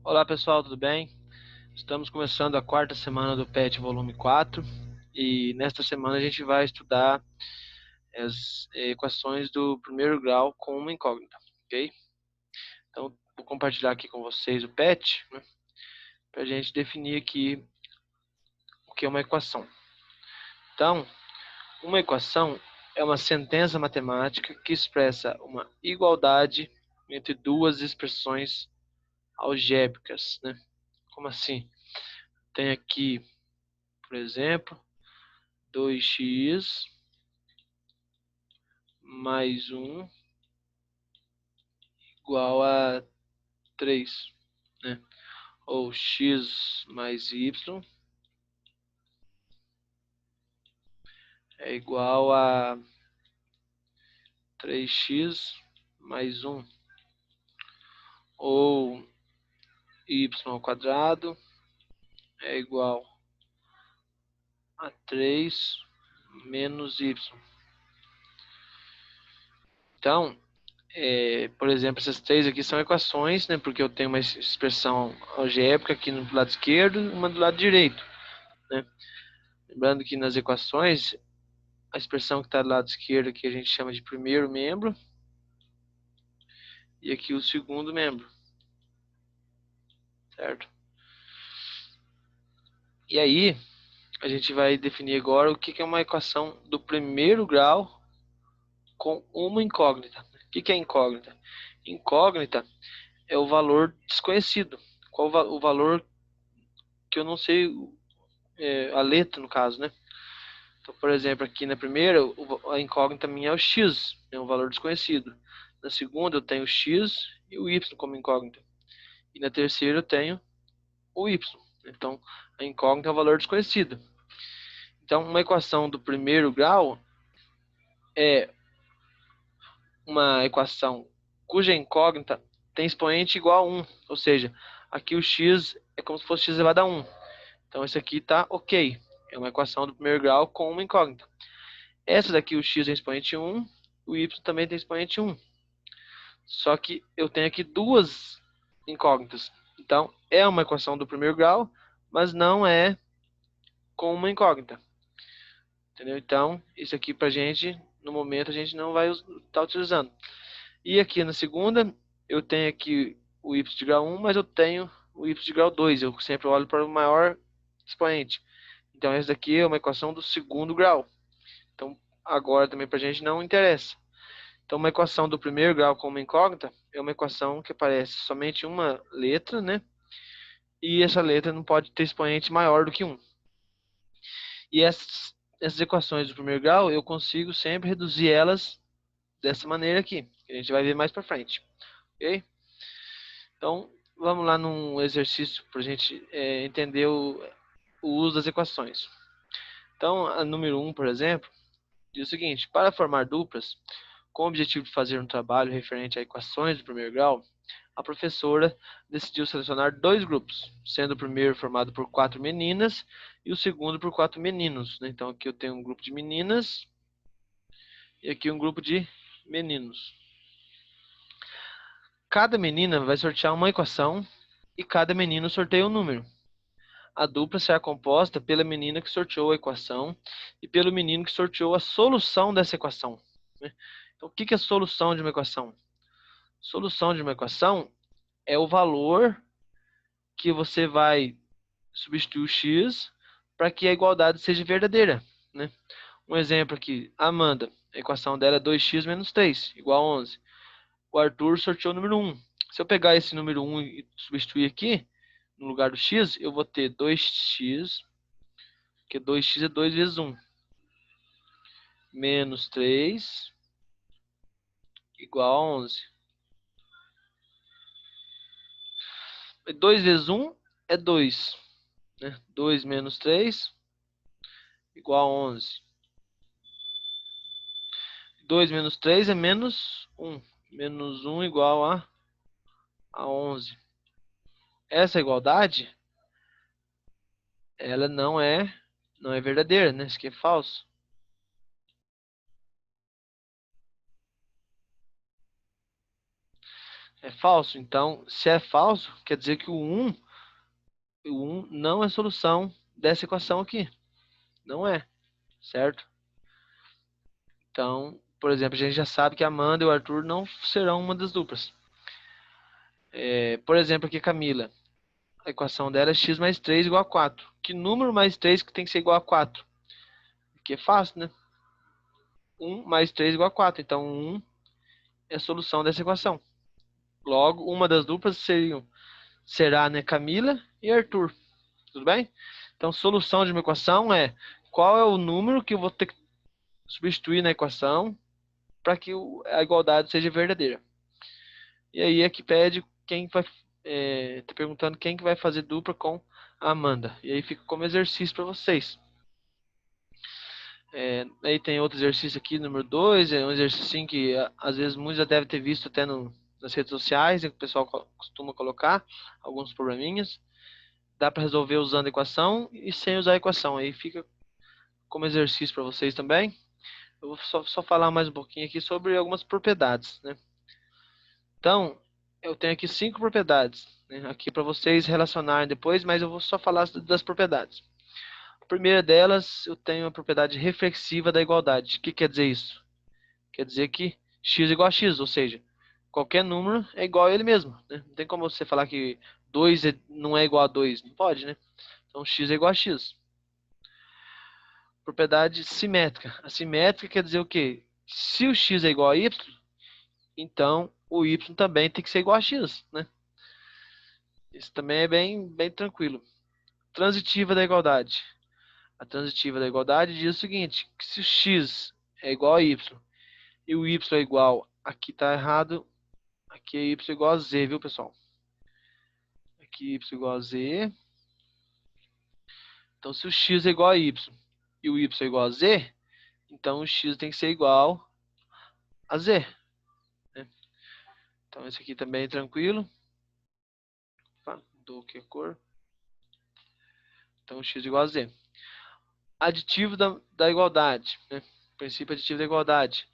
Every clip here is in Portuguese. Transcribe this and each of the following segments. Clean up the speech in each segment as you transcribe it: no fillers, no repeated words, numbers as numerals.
Olá pessoal, tudo bem? Estamos começando a quarta semana do PET volume 4 e nesta semana a gente vai estudar as equações do primeiro grau com uma incógnita, ok? Então, vou compartilhar aqui com vocês o PET, né, para a gente definir aqui o que é uma equação. Então, uma equação é uma sentença matemática que expressa uma igualdade entre duas expressões algébricas, né? Como assim? Tem aqui, por exemplo, 2x mais 1 igual a 3, né? Ou x mais y é igual a 3x mais 1. Ou y ao quadrado é igual a 3 menos y. Então, por exemplo, essas três aqui são equações, né? Porque eu tenho uma expressão algébrica aqui no lado esquerdo e uma do lado direito, né? Lembrando que nas equações, a expressão que está do lado esquerdo aqui a gente chama de primeiro membro e aqui o segundo membro, certo? E aí, a gente vai definir agora o que é uma equação do primeiro grau com uma incógnita. O que é incógnita? Incógnita é o valor desconhecido. Qual o valor que eu não sei, a letra no caso, né? Então, por exemplo, aqui na primeira, a incógnita minha é o x, é um valor desconhecido. Na segunda, eu tenho o x e o y como incógnita. E na terceira, eu tenho o y. Então, a incógnita é um valor desconhecido. Então, uma equação do primeiro grau é uma equação cuja incógnita tem expoente igual a 1. Ou seja, aqui o x é como se fosse x elevado a 1. Então, esse aqui está ok. É uma equação do primeiro grau com uma incógnita. Essa daqui, o x tem expoente 1, o y também tem expoente 1. Só que eu tenho aqui duas incógnitas. Então, é uma equação do primeiro grau, mas não é com uma incógnita. Entendeu? Então, isso aqui pra gente, no momento, a gente não vai estar utilizando. E aqui na segunda, eu tenho aqui o y de grau 1, mas eu tenho o y de grau 2. Eu sempre olho para o maior expoente. Então, essa daqui é uma equação do segundo grau. Então, agora também pra gente não interessa. Então, uma equação do primeiro grau com uma incógnita é uma equação que aparece somente uma letra, né? E essa letra não pode ter expoente maior do que 1. E essas equações do primeiro grau, eu consigo sempre reduzir elas dessa maneira aqui, que a gente vai ver mais para frente. Ok? Então, vamos lá num exercício para a gente entender o uso das equações. Então, a número 1, por exemplo, diz o seguinte: para formar duplas, com o objetivo de fazer um trabalho referente a equações do primeiro grau, a professora decidiu selecionar dois grupos, sendo o primeiro formado por 4 meninas e o segundo por 4 meninos, né? Então aqui eu tenho um grupo de meninas e aqui um grupo de meninos. Cada menina vai sortear uma equação e cada menino sorteia um número. A dupla será composta pela menina que sorteou a equação e pelo menino que sorteou a solução dessa equação, né? Então, o que é a solução de uma equação? Solução de uma equação é o valor que você vai substituir o x para que a igualdade seja verdadeira, né? Um exemplo aqui, Amanda, a equação dela é 2x menos 3, igual a 11. O Arthur sorteou o número 1. Se eu pegar esse número 1 e substituir aqui, no lugar do x, eu vou ter 2x, porque 2x é 2 vezes 1, menos 3, igual a 11. 2 vezes 1 é 2, né? 2 menos 3, igual a 11. 2 menos 3 é menos 1. Menos 1 igual a 11. Essa igualdade, ela não é verdadeira, né? Isso aqui é falso. É falso. Então, se é falso, quer dizer que o 1 não é solução dessa equação aqui. Não é, certo? Então, por exemplo, a gente já sabe que a Amanda e o Arthur não serão uma das duplas. Por exemplo, aqui Camila. A equação dela é x mais 3 igual a 4. Que número mais 3 que tem que ser igual a 4? Aqui é fácil, né? 1 mais 3 igual a 4. Então, 1 é a solução dessa equação. Logo, uma das duplas será, né, Camila e Arthur. Tudo bem? Então, solução de uma equação é qual é o número que eu vou ter que substituir na equação para que a igualdade seja verdadeira. E aí aqui pede quem vai, tá perguntando quem que vai fazer dupla com a Amanda. E aí fica como exercício para vocês. Aí tem outro exercício aqui, número 2, é um exercício que às vezes muitos já devem ter visto até nas redes sociais, que o pessoal costuma colocar alguns probleminhas. Dá para resolver usando a equação e sem usar a equação. Aí fica como exercício para vocês também. Eu vou só falar mais um pouquinho aqui sobre algumas propriedades, né? Então, eu tenho aqui 5 propriedades, né, aqui para vocês relacionarem depois, mas eu vou só falar das propriedades. A primeira delas, eu tenho a propriedade reflexiva da igualdade. O que quer dizer isso? Quer dizer que x é igual a x, ou seja, qualquer número é igual a ele mesmo, né? Não tem como você falar que 2 não é igual a 2, não pode, né? Então, x é igual a x. Propriedade simétrica. A simétrica quer dizer o quê? Se o x é igual a y, então o y também tem que ser igual a x, né? Isso também é bem tranquilo. Transitiva da igualdade. A transitiva da igualdade diz o seguinte, que se o x é igual a y e o y é igual, aqui está errado, aqui é y igual a z, viu, pessoal? Aqui y igual a z. Então, se o x é igual a y e o y é igual a z, então o x tem que ser igual a z, né? Então, esse aqui também é tranquilo. Opa, mudou aqui a cor. Então, x igual a z. Aditivo da igualdade, né? Princípio aditivo da igualdade.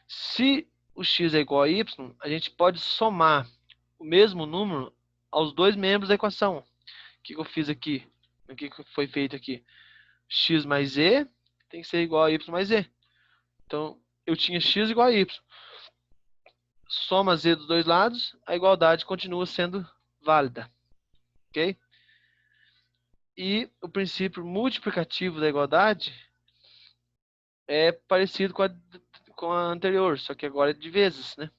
Se o x é igual a y, a gente pode somar o mesmo número aos dois membros da equação. O que eu fiz aqui? O que foi feito aqui? X mais z tem que ser igual a y mais z. Então, eu tinha x igual a y. Soma z dos dois lados, a igualdade continua sendo válida. Ok? E o princípio multiplicativo da igualdade é parecido com a anterior, só que agora é de vezes, né?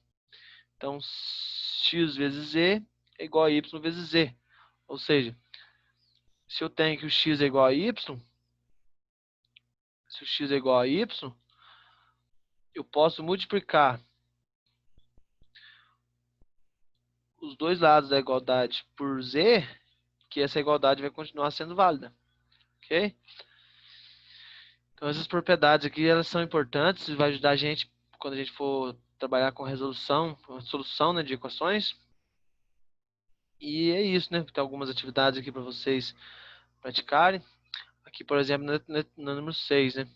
Então, x vezes z é igual a y vezes z. Ou seja, se eu tenho que o x é igual a y, se o x é igual a y, eu posso multiplicar os dois lados da igualdade por z, que essa igualdade vai continuar sendo válida. Ok? Então, essas propriedades aqui, elas são importantes, vai ajudar a gente quando a gente for trabalhar com resolução, com a solução, né, de equações. E é isso, né? Tem algumas atividades aqui para vocês praticarem. Aqui, por exemplo, no número 6, né?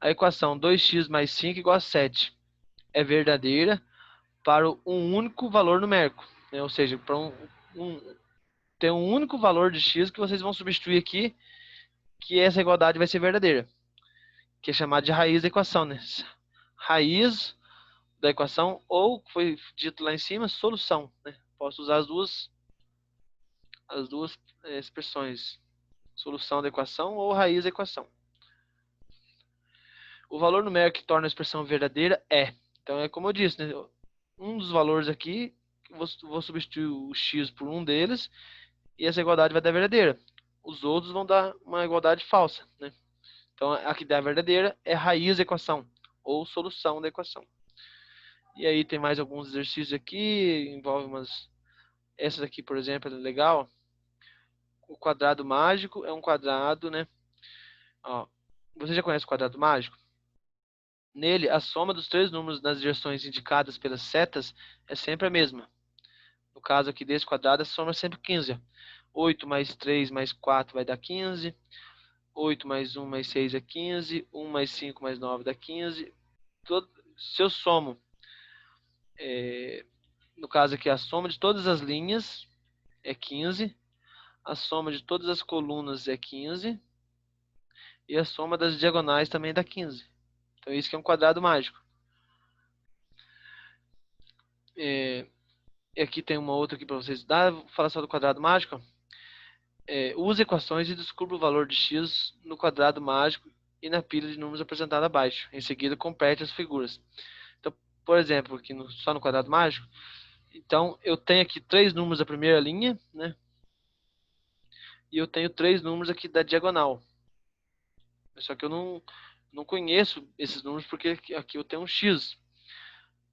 A equação 2x mais 5 igual a 7 é verdadeira para um único valor numérico, né? Ou seja, para tem um único valor de x que vocês vão substituir aqui, que essa igualdade vai ser verdadeira, que é chamada de raiz da equação, né? Raiz da equação, ou foi dito lá em cima, solução, né? Posso usar as duas expressões, solução da equação ou raiz da equação. O valor numérico que torna a expressão verdadeira é. Então é como eu disse, né? Um dos valores aqui, vou substituir o x por um deles, e essa igualdade vai dar verdadeira. Os outros vão dar uma igualdade falsa, né? Então a que dá a verdadeira é a raiz da equação, ou solução da equação. E aí tem mais alguns exercícios aqui, envolve umas... Essa daqui, por exemplo, é legal. O quadrado mágico é um quadrado, né? Ó, você já conhece o quadrado mágico? Nele, a soma dos três números nas direções indicadas pelas setas é sempre a mesma. No caso aqui desse quadrado, a soma é sempre 15. 8 mais 3 mais 4 vai dar 15. 8 mais 1 mais 6 é 15. 1 mais 5 mais 9 dá 15. Se eu somo no caso aqui, a soma de todas as linhas é 15, a soma de todas as colunas é 15 e a soma das diagonais também dá 15. Então isso que é um quadrado mágico. E aqui tem uma outra aqui para vocês dar. Vou falar só do quadrado mágico. Use equações e descubra o valor de x no quadrado mágico e na pilha de números apresentada abaixo. Em seguida, complete as figuras. Então, por exemplo, aqui só no quadrado mágico, então eu tenho aqui 3 números da primeira linha, né? E eu tenho 3 números aqui da diagonal. Só que eu não conheço esses números porque aqui eu tenho um x.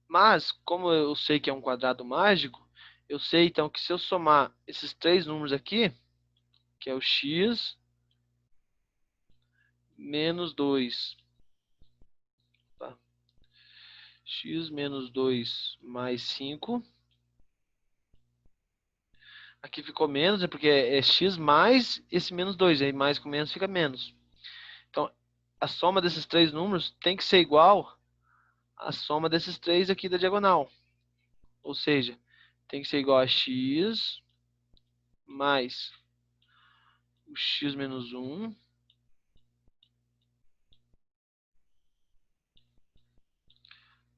Mas, como eu sei que é um quadrado mágico, eu sei então que se eu somar esses 3 números aqui, que é o x menos 2, tá? X menos 2 mais 5. Aqui ficou menos, porque é x mais esse menos 2. Aí mais com menos fica menos. Então, a soma desses 3 números tem que ser igual à soma desses 3 aqui da diagonal. Ou seja, tem que ser igual a x mais o x menos 1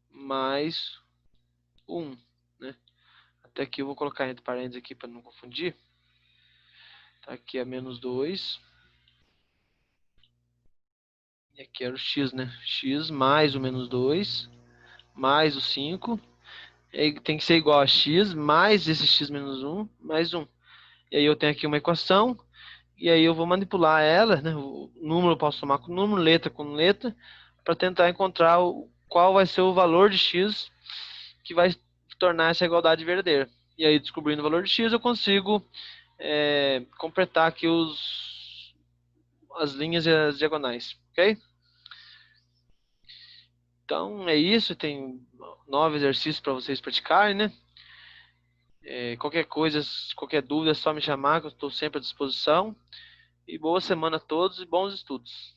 mais 1, né? Até aqui eu vou colocar entre parênteses aqui para não confundir. Tá, aqui é menos 2. E aqui era o x, né? X mais o menos 2 mais o 5. E tem que ser igual a x mais esse x menos 1 mais 1. E aí eu tenho aqui uma equação. E aí eu vou manipular ela, né? O número eu posso somar com número, letra com letra, para tentar encontrar qual vai ser o valor de x que vai tornar essa igualdade verdadeira. E aí, descobrindo o valor de x, eu consigo completar aqui as linhas e as diagonais, ok? Então é isso, tem 9 exercícios para vocês praticarem, né? Qualquer coisa, qualquer dúvida é só me chamar, que eu estou sempre à disposição. E boa semana a todos e bons estudos.